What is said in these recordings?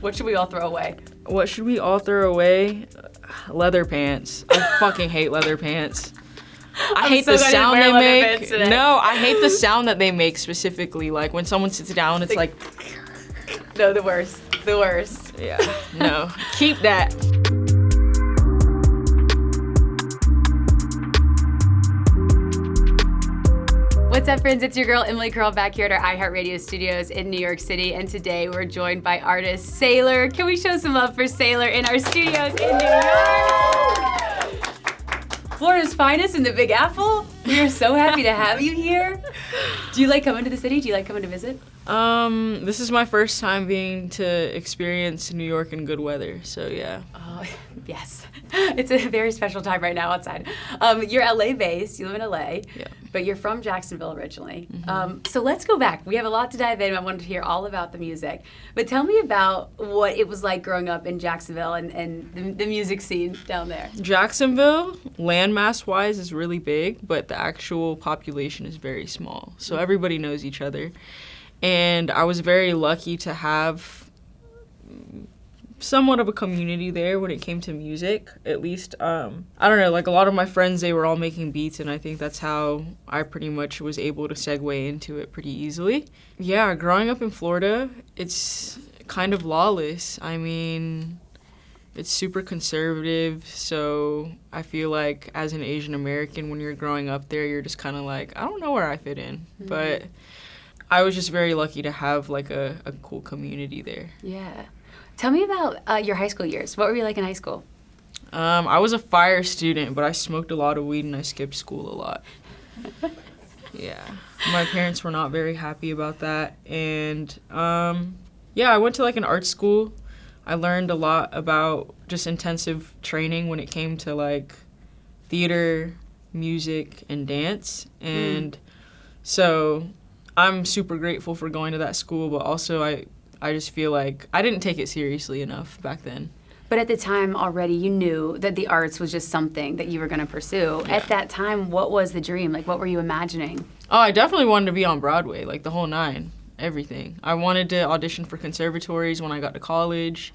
What should we all throw away? What should we all throw away? Leather pants. I fucking hate leather pants. I hate the sound they make. No, I hate the sound that they make specifically. Like when someone sits down, it's like. No, the worst. The worst. Yeah. No. Keep that. What's up, friends? It's your girl, Emily Curl, back here at our iHeartRadio studios in New York City. And today we're joined by artist Sailorr. Can we show some love for Sailorr in our studios in New York? Florida's finest in the Big Apple. We are so happy to have you here. Do you like coming to the city? Do you like coming to visit? This is my first time being to experience New York in good weather, so yeah. Oh, yes. It's a very special time right now outside. You're LA-based, you live in LA, Yeah. but you're from Jacksonville originally. Mm-hmm. So let's go back. We have a lot to dive in. I wanted to hear all about the music. But tell me about what it was like growing up in Jacksonville and the music scene down there. Jacksonville, landmass-wise, is really big, but the actual population is very small, so everybody knows each other. And I was very lucky to have somewhat of a community there when it came to music, at least. I don't know, like a lot of my friends, they were all making beats, and I think that's how I pretty much was able to segue into it pretty easily. Yeah, growing up in Florida, it's kind of lawless. I mean, it's super conservative, so I feel like as an Asian American, when you're growing up there, you're just kind of like, I don't know where I fit in, but I was just very lucky to have like a cool community there. Yeah. Tell me about your high school years. What were you like in high school? I was a fire student, but I smoked a lot of weed and I skipped school a lot. Yeah. My parents were not very happy about that. And yeah, I went to like an art school. I learned a lot about just intensive training when it came to like theater, music, and dance. And so I'm super grateful for going to that school, but also I just feel like I didn't take it seriously enough back then. But at the time already you knew that the arts was just something that you were going to pursue. Yeah. At that time, what was the dream? Like, what were you imagining? Oh, I definitely wanted to be on Broadway, like the whole nine, everything. I wanted to audition for conservatories when I got to college.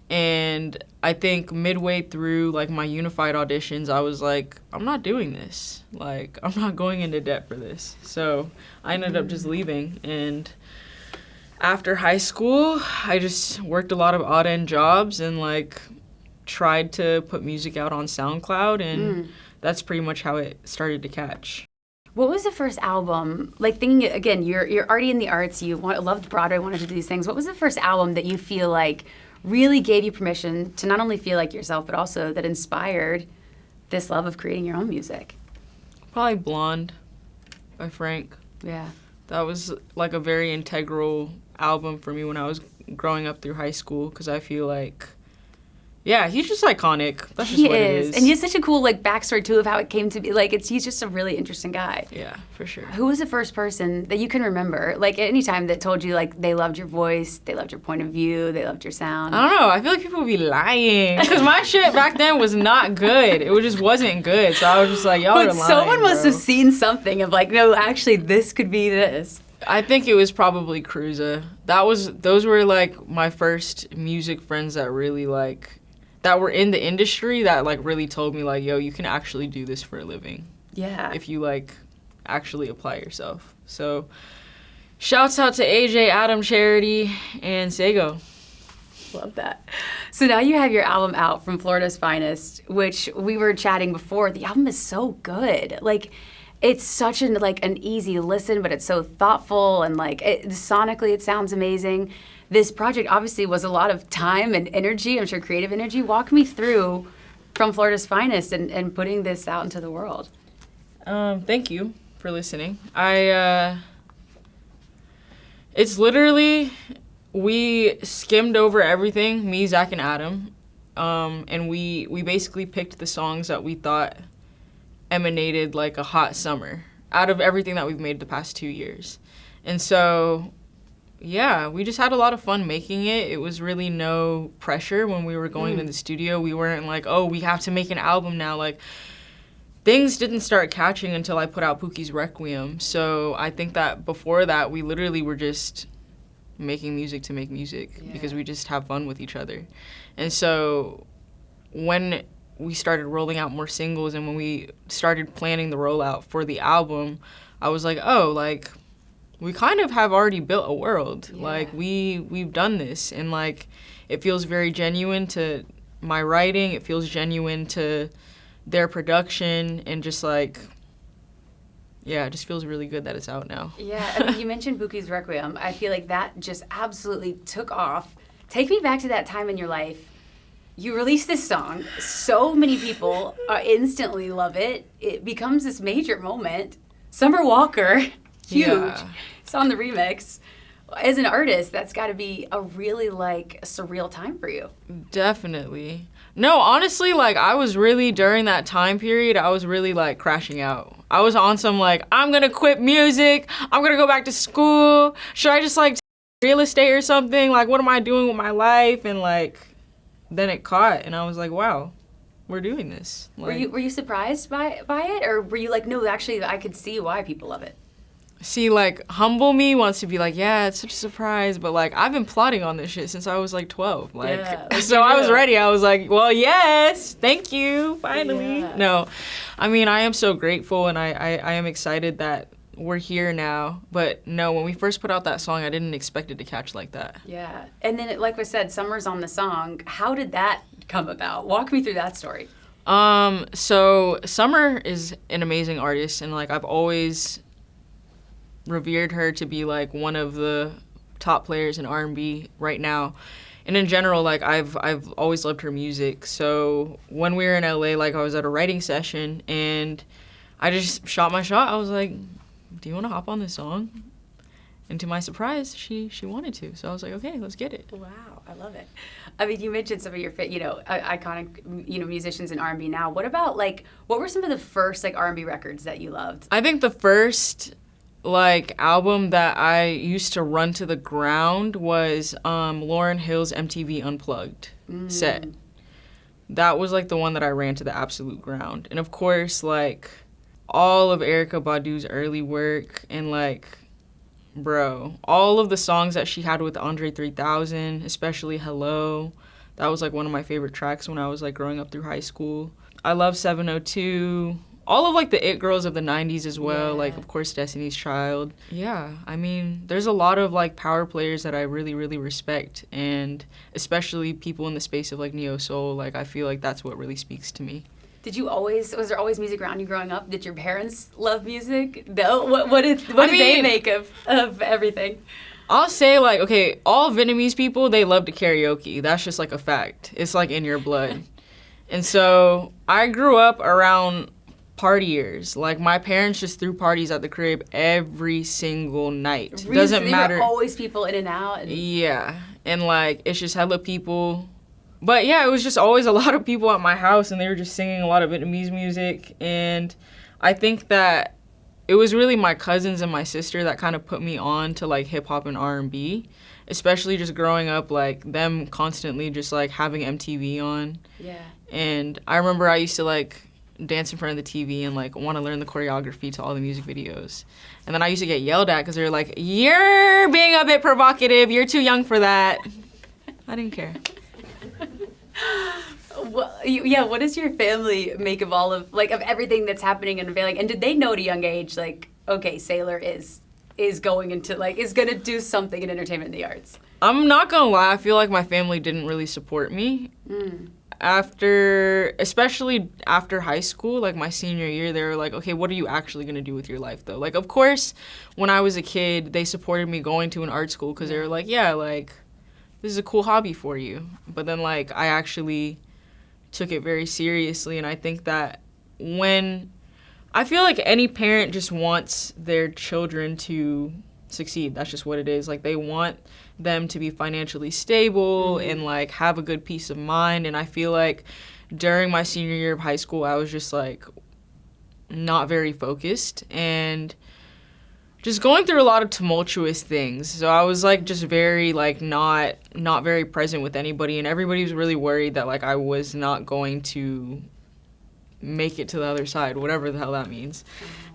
And I think midway through like my unified auditions, I was like, I'm not doing this. Like, I'm not going into debt for this. So I ended up just leaving. And after high school, I just worked a lot of odd-end jobs and like tried to put music out on SoundCloud, and that's pretty much how it started to catch. What was the first album? Like, thinking again, you're already in the arts. You loved Broadway, wanted to do these things. What was the first album that you feel like really gave you permission to not only feel like yourself, but also that inspired this love of creating your own music? Probably Blonde by Frank. Yeah. That was like a very integral album for me when I was growing up through high school, because I feel like, yeah, he's just iconic. That's just what it is. And he has such a cool like backstory too of how it came to be. Like, he's just a really interesting guy. Yeah, for sure. Who was the first person that you can remember, like at any time, that told you like they loved your voice, they loved your point of view, they loved your sound? I don't know. I feel like people would be lying, because my shit back then was not good. It just wasn't good. So I was just like, y'all are lying. But someone must have seen something of like, no, actually, this could be this. I think it was probably Cruza. Those were like my first music friends that really like, that were in the industry, that like really told me like, yo, you can actually do this for a living. Yeah. If you like actually apply yourself. So shouts out to AJ, Adam, Charity, and Sego. Love that. So now you have your album out, From Florida's Finest, which we were chatting before. The album is so good. Like, it's such an easy listen, but it's so thoughtful, and like sonically it sounds amazing. This project obviously was a lot of time and energy, I'm sure creative energy. Walk me through From Florida's Finest and putting this out into the world. Thank you for listening. It's literally, we skimmed over everything, me, Zach, and Adam, and we basically picked the songs that we thought emanated like a hot summer out of everything that we've made the past 2 years. And so, yeah, we just had a lot of fun making it. It was really no pressure when we were going to the studio. We weren't like, oh, we have to make an album now. Like, things didn't start catching until I put out Pookie's Requiem. So I think that before that, we literally were just making music to make music Yeah. because we just have fun with each other. And so when we started rolling out more singles and when we started planning the rollout for the album, I was like, oh, like, we kind of have already built a world. Yeah. Like, we've done this, and, like, it feels very genuine to my writing. It feels genuine to their production, and just, like, yeah, it just feels really good that it's out now. Yeah, I mean, you mentioned Buki's Requiem. I feel like that just absolutely took off. Take me back to that time in your life. You release this song. So many people instantly love it. It becomes this major moment. Summer Walker, huge. Yeah. It's on the remix. As an artist, that's got to be a really, like, surreal time for you. Definitely. No, honestly, like, I was really, during that time period, I was really, like, crashing out. I was on some, like, I'm gonna quit music. I'm gonna go back to school. Should I just, like, take real estate or something? Like, what am I doing with my life? And, like, then it caught, and I was like, wow, we're doing this. Like, Were you surprised by it? Or were you like, no, actually, I could see why people love it? see, like, humble me wants to be like, yeah, it's such a surprise, but, like, I've been plotting on this shit since I was, like, 12. Like, Yeah, like, so you I was knew. ready. I was like, well, yes, thank you, finally. Yeah. No, I mean, I am so grateful, and I am excited that we're here now. But, no, when we first put out that song, I didn't expect it to catch like that. Yeah. And then, like I said, Summer's on the song. How did that come about? Walk me through that story. So Sailorr is an amazing artist, and, like, I've always revered her to be, like, one of the top players in R&B right now. And in general, like, I've always loved her music. So when we were in LA, like, I was at a writing session, and I just shot my shot. I was like, do you want to hop on this song? And to my surprise, she wanted to. So I was like, okay, let's get it. Wow, I love it. I mean, you mentioned some of your, iconic, musicians in R&B now. What about, like, what were some of the first, like, R&B records that you loved? I think the first, like, album that I used to run to the ground was Lauryn Hill's MTV Unplugged set. That was, like, the one that I ran to the absolute ground. And, of course, like, all of Erykah Badu's early work and, like, bro, all of the songs that she had with Andre 3000, especially Hello. That was, like, one of my favorite tracks when I was, like, growing up through high school. I love 702. All of, like, the it girls of the 90s as well. Yeah. Like, of course, Destiny's Child. Yeah, I mean, there's a lot of, like, power players that I really, really respect. And especially people in the space of, like, neo-soul. Like, I feel like that's what really speaks to me. Was there always music around you growing up? Did your parents love music? No? What did they make of everything? I'll say, like, okay, all Vietnamese people, they love to karaoke. That's just, like, a fact. It's, like, in your blood. And so I grew up around partiers. Like, my parents just threw parties at the crib every single night. Really? Doesn't There matter. were always people in and out. Yeah. And, like, it's just hella people. But, yeah, it was just always a lot of people at my house, and they were just singing a lot of Vietnamese music. And I think that it was really my cousins and my sister that kind of put me on to, like, hip-hop and R&B, especially just growing up, like, them constantly just, like, having MTV on. Yeah. And I remember I used to, like, dance in front of the TV and, like, want to learn the choreography to all the music videos. And then I used to get yelled at because they were like, you're being a bit provocative. You're too young for that. I didn't care. Well, what does your family make of all of everything that's happening and unveiling? And did they know at a young age, like, okay, Sailorr is going into, like, is going to do something in entertainment and the arts? I'm not going to lie. I feel like my family didn't really support me. Especially after high school, like my senior year, they were like, okay, what are you actually going to do with your life, though? Like, of course, when I was a kid, they supported me going to an art school because they were like, yeah, like, this is a cool hobby for you. But then, like, I actually took it very seriously, and I think that I feel like any parent just wants their children to succeed. That's just what it is. Like, they want them to be financially stable and, like, have a good peace of mind. And I feel like during my senior year of high school, I was just, like, not very focused and just going through a lot of tumultuous things. So I was, like, just very, like, not very present with anybody, and everybody was really worried that, like, I was not going to make it to the other side, whatever the hell that means.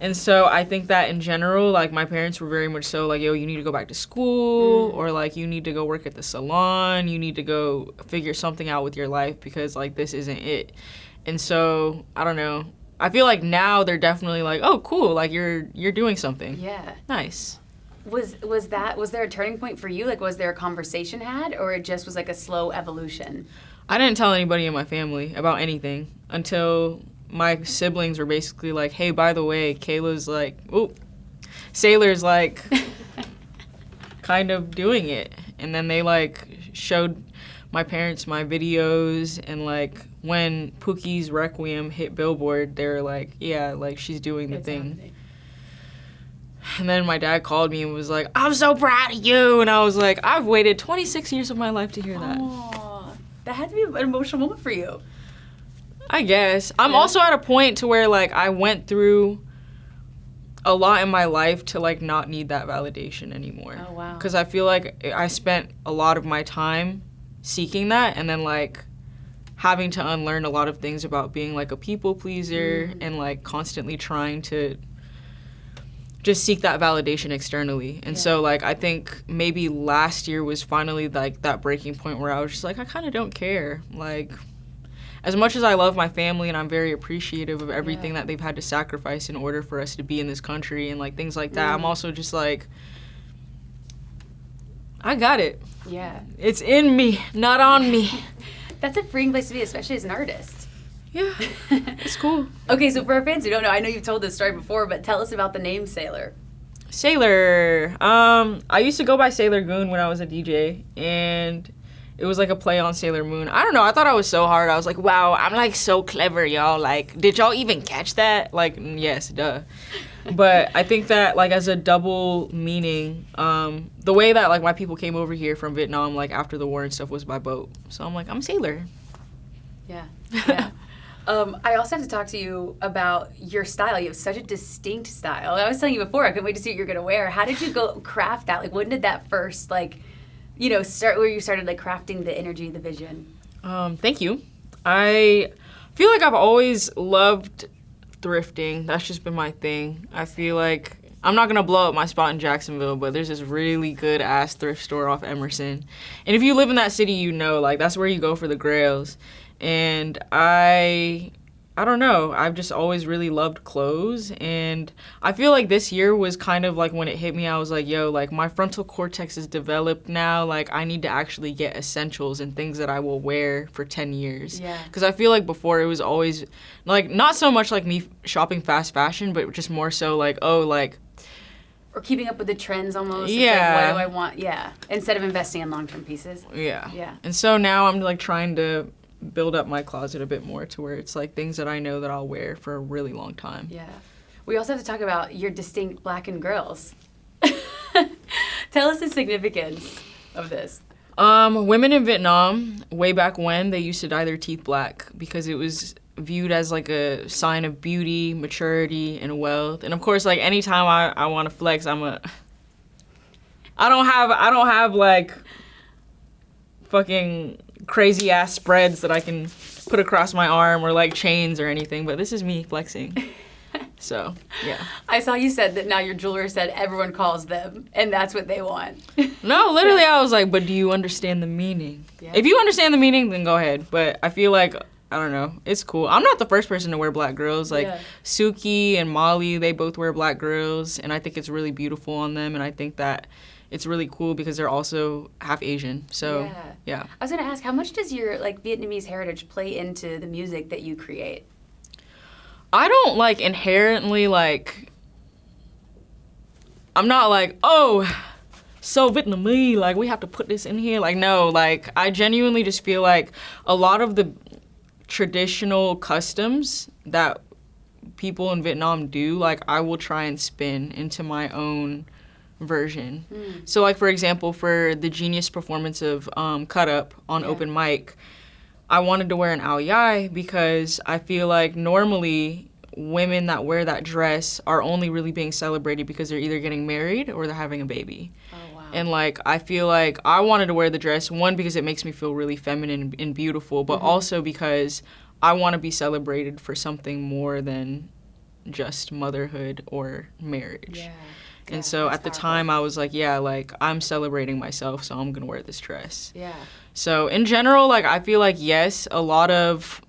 And so I think that in general, like, my parents were very much so like, yo, you need to go back to school, or like, you need to go work at the salon, you need to go figure something out with your life, because like, this isn't it. And so I don't know, I feel like now they're definitely like, oh, cool, like, you're doing something. Yeah. Nice. Was there a turning point for you? Like, was there a conversation had, or it just was like a slow evolution? I didn't tell anybody in my family about anything until my siblings were basically like, hey, by the way, Kayla's like, oh, Sailor's like kind of doing it. And then they like showed my parents my videos, and like when Pookie's Requiem hit Billboard, they were like, yeah, like, she's doing the thing. Happening. And then my dad called me and was like, I'm so proud of you. And I was like, I've waited 26 years of my life to hear that. Aww, that had to be an emotional moment for you. I guess. I'm also at a point to where, like, I went through a lot in my life to, like, not need that validation anymore. Oh, wow. Because I feel like I spent a lot of my time seeking that, and then, like, having to unlearn a lot of things about being, like, a people pleaser and, like, constantly trying to just seek that validation externally. And so, like, I think maybe last year was finally, like, that breaking point where I was just like, I kind of don't care. Like, as much as I love my family and I'm very appreciative of everything that they've had to sacrifice in order for us to be in this country and, like, things like that, I'm also just like, I got it. Yeah. It's in me, not on me. That's a freeing place to be, especially as an artist. Yeah, it's cool. Okay, so for our fans who don't know, I know you've told this story before, but tell us about the name Sailorr. Sailorr. I used to go by Sailor Goon when I was a DJ, and it was like a play on Sailor Moon. I don't know, I thought I was so hard. I was like, wow, I'm like so clever, y'all. Like, did y'all even catch that? Like, yes, duh. But I think that, like, as a double meaning, the way that, like, my people came over here from Vietnam, like, after the war and stuff, was by boat. So I'm like, I'm Sailorr. Yeah, yeah. I also have to talk to you about your style. You have such a distinct style. I was telling you before, I couldn't wait to see what you're going to wear. How did you go craft that? Like, when did that first, like, you know, start where you started, like, crafting the energy, the vision? Thank you. I feel like I've always loved thrifting. That's just been my thing. I feel like, I'm not going to blow up my spot in Jacksonville, but there's this really good-ass thrift store off Emerson. And if you live in that city, you know, like, that's where you go for the grails. And I don't know, I've just always really loved clothes, and I feel like this year was kind of like when it hit me, I was like, yo, like, my frontal cortex is developed now, like, I need to actually get essentials and things that I will wear for 10 years. Yeah. Because I feel like before it was always, like, not so much like me shopping fast fashion, but just more so like, oh, like, or keeping up with the trends almost. Yeah. It's like, what do I want? Yeah. Instead of investing in long-term pieces. Yeah. Yeah. And so now I'm, like, trying to build up my closet a bit more to where it's like things that I know that I'll wear for a really long time. Yeah. We also have to talk about your distinct blackened grills. Tell us the significance of this. Women in Vietnam, way back when, they used to dye their teeth black because it was viewed as like a sign of beauty, maturity, and wealth. And of course, like, anytime I want to flex, I don't have like fucking crazy ass spreads that I can put across my arm or like chains or anything, but this is me flexing. So, yeah. I saw you said that now your jeweler said everyone calls them, and that's what they want. No, literally, I was like, but do you understand the meaning? Yeah. If you understand the meaning, then go ahead. But I feel like, I don't know, it's cool. I'm not the first person to wear black grills. Like, Suki and Molly, they both wear black grills, and I think it's really beautiful on them, and I think that it's really cool because they're also half Asian. So, yeah. I was going to ask, how much does your, like, Vietnamese heritage play into the music that you create? I don't, like, inherently, like, I'm not like, oh, so Vietnamese, like, we have to put this in here. Like, no, like, I genuinely just feel like a lot of the traditional customs that people in Vietnam do, like, I will try and spin into my own version. So, like, for example, for the Genius performance of Cut Up on open mic, I wanted to wear an ao dai because I feel like normally women that wear that dress are only really being celebrated because they're either getting married or they're having a baby. Oh, wow. And, like, I feel like I wanted to wear the dress, one, because it makes me feel really feminine and beautiful, but also because I want to be celebrated for something more than just motherhood or marriage. Yeah. And so at the time, I was like, yeah, like, I'm celebrating myself, so I'm going to wear this dress. Yeah. So in general, like, I feel like, yes, a lot of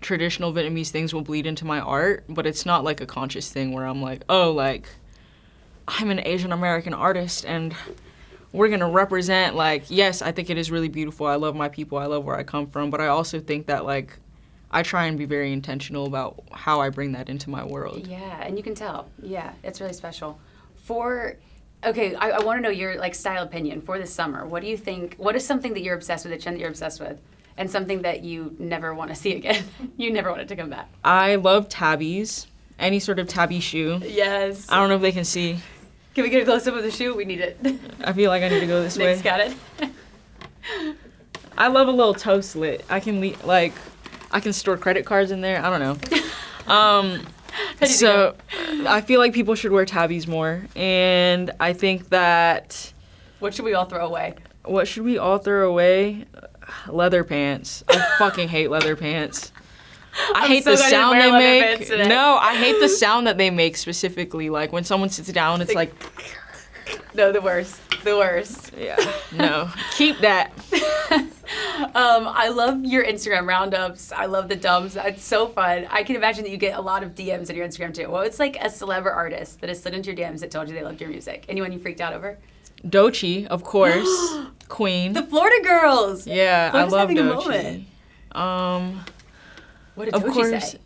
traditional Vietnamese things will bleed into my art, but it's not, like, a conscious thing where I'm like, oh, like, I'm an Asian American artist and we're going to represent, like, yes, I think it is really beautiful. I love my people. I love where I come from. But I also think that, like, I try and be very intentional about how I bring that into my world. Yeah, and you can tell. Yeah, it's really special. I want to know your, like, style opinion for this summer. What do you think, what is something that you're obsessed with, a trend that you're obsessed with, and something that you never want to see again? You never want it to come back. I love tabbies, any sort of tabby shoe. Yes. I don't know if they can see. Can we get a close-up of the shoe? We need it. I feel like I need to go this way. Nick's got it. I love a little toe slit. I can store credit cards in there. I don't know. So I feel like people should wear tabbies more. And I think that... What should we all throw away? What should we all throw away? Leather pants. I fucking hate leather pants. I hate the sound they make. No, I hate the sound that they make specifically. Like when someone sits down, it's like... No, the worst. The worst. Yeah. No. Keep that. I love your Instagram roundups. I love the dumps. It's so fun. I can imagine that you get a lot of DMs on your Instagram too. Well, it's like a celeb artist that has slid into your DMs that told you they loved your music. Anyone you freaked out over? Doechii, of course. Queen. The Florida girls. Yeah, Florida's I love having Doechii. a moment. What did Of Doechii course. say?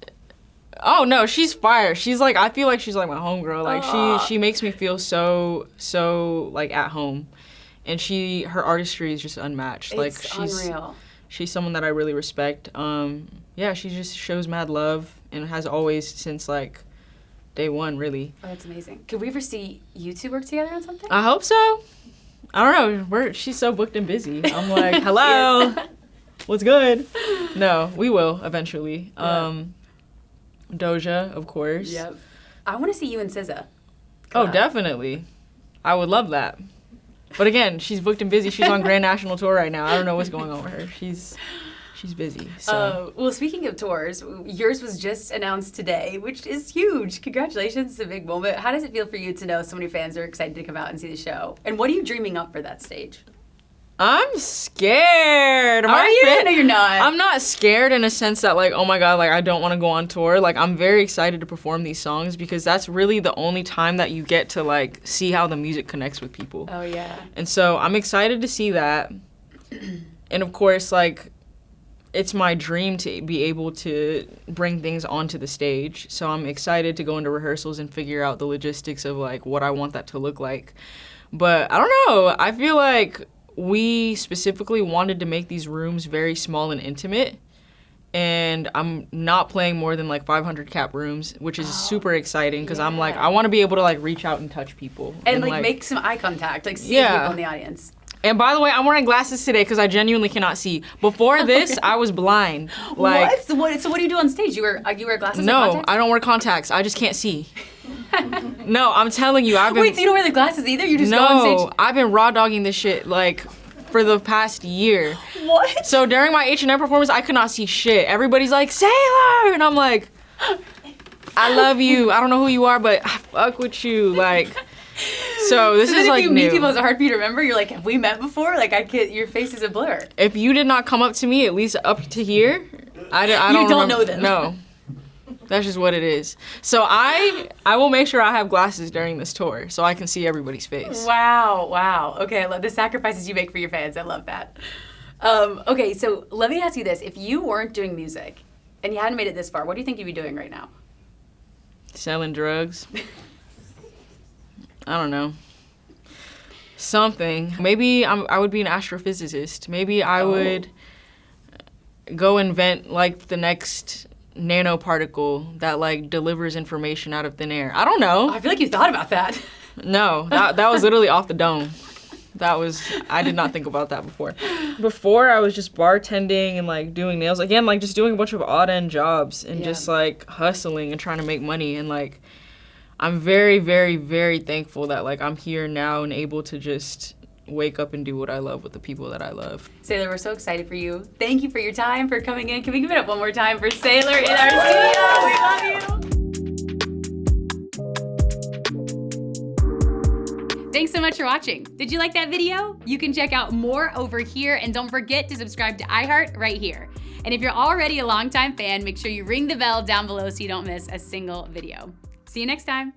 Oh no, she's fire. She's like, I feel like she's like my homegirl. Like she makes me feel so like at home, and her artistry is just unmatched. Like It's unreal. She's someone that I really respect. Yeah, she just shows mad love and has always since like day one, really. Oh, that's amazing. Could we ever see you two work together on something? I hope so. I don't know. She's so booked and busy. I'm like, hello, what's good? No, we will eventually. Yeah. Doja, of course. Yep. I want to see you and SZA. Oh, definitely. I would love that. But again, she's booked and busy. She's on Grand National Tour right now. I don't know what's going on with her. She's busy. So. Well, speaking of tours, yours was just announced today, which is huge. Congratulations. It's a big moment. How does it feel for you to know so many fans are excited to come out and see the show? And what are you dreaming up for that stage? I'm scared. Are you? No, you're not. I'm not scared in a sense that, like, oh my God, like, I don't want to go on tour. Like, I'm very excited to perform these songs because that's really the only time that you get to, like, see how the music connects with people. Oh, yeah. And so I'm excited to see that. And, of course, like, it's my dream to be able to bring things onto the stage. So I'm excited to go into rehearsals and figure out the logistics of, like, what I want that to look like. But I don't know. I feel like we specifically wanted to make these rooms very small and intimate, and I'm not playing more than like 500 cap rooms, which is super exciting because I'm like, I want to be able to like reach out and touch people and like make some eye contact, like see people in the audience. And by the way, I'm wearing glasses today because I genuinely cannot see. Before this, I was blind. Like, what? So what do you do on stage? You wear glasses? No, I don't wear contacts. I just can't see. No, I'm telling you, I've been... Wait, so you don't wear the glasses either? You just go on stage? No, I've been raw dogging this shit, like, for the past year. What? So during my H&M performance, I could not see shit. Everybody's like, Sailorr! And I'm like, I love you. I don't know who you are, but I fuck with you. Like, so this is like new. If you meet people, it's hard for you to remember. You're like, have we met before? Like, your face is a blur. If you did not come up to me, at least up to here, I don't know them. No. That's just what it is. So I will make sure I have glasses during this tour so I can see everybody's face. Wow. Okay, I love the sacrifices you make for your fans. I love that. Okay, so let me ask you this. If you weren't doing music and you hadn't made it this far, what do you think you'd be doing right now? Selling drugs. I don't know. Something. Maybe I would be an astrophysicist. Maybe I would go invent like the next nanoparticle that like delivers information out of thin air. I don't know. I feel like you thought about that. No, that was literally off the dome. I did not think about that before. Before I was just bartending and like doing nails. Again, like just doing a bunch of odd end jobs and just like hustling and trying to make money. And like, I'm very, very, very thankful that like I'm here now and able to just wake up and do what I love with the people that I love. Sailorr, we're so excited for you. Thank you for your time, for coming in. Can we give it up one more time for Sailorr in our studio? We love you. Thanks so much for watching. Did you like that video? You can check out more over here, and don't forget to subscribe to iHeart right here. And if you're already a longtime fan, make sure you ring the bell down below so you don't miss a single video. See you next time.